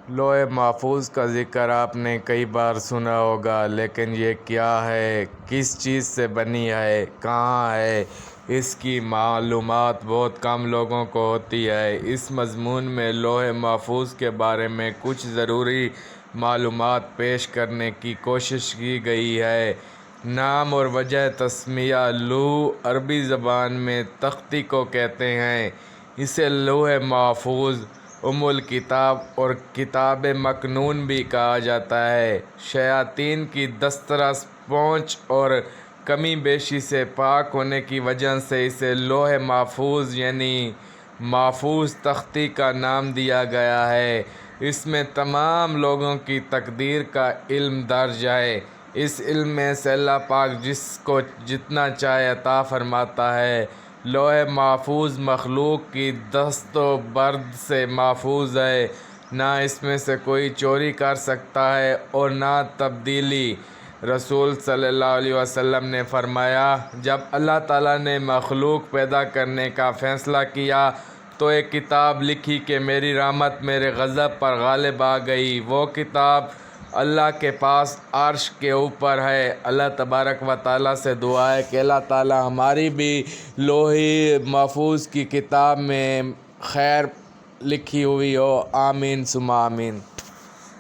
لوح محفوظ کا ذکر آپ نے کئی بار سنا ہوگا، لیکن یہ کیا ہے، کس چیز سے بنی ہے، کہاں ہے، اس کی معلومات بہت کم لوگوں کو ہوتی ہے۔ اس مضمون میں لوح محفوظ کے بارے میں کچھ ضروری معلومات پیش کرنے کی کوشش کی گئی ہے۔ نام اور وجہ تسمیہ: لوح عربی زبان میں تختی کو کہتے ہیں۔ اسے لوح محفوظ، ام الکتاب اور کتاب مکنون بھی کہا جاتا ہے۔ شیاطین کی دسترس پہنچ اور کمی بیشی سے پاک ہونے کی وجہ سے اسے لوح محفوظ یعنی محفوظ تختی کا نام دیا گیا ہے۔ اس میں تمام لوگوں کی تقدیر کا علم درج ہے۔ اس علم میں سے اللہ پاک جس کو جتنا چاہے عطا فرماتا ہے۔ لوح محفوظ مخلوق کی دست و برد سے محفوظ ہے، نہ اس میں سے کوئی چوری کر سکتا ہے اور نہ تبدیلی۔ رسول صلی اللہ علیہ وسلم نے فرمایا، جب اللہ تعالیٰ نے مخلوق پیدا کرنے کا فیصلہ کیا تو ایک کتاب لکھی کہ میری رحمت میرے غضب پر غالب آ گئی۔ وہ کتاب اللہ کے پاس عرش کے اوپر ہے۔ اللہ تبارک و تعالیٰ سے دعا ہے کہ اللہ تعالیٰ ہماری بھی لوح محفوظ کی کتاب میں خیر لکھی ہوئی ہو۔ آمین ثم آمین۔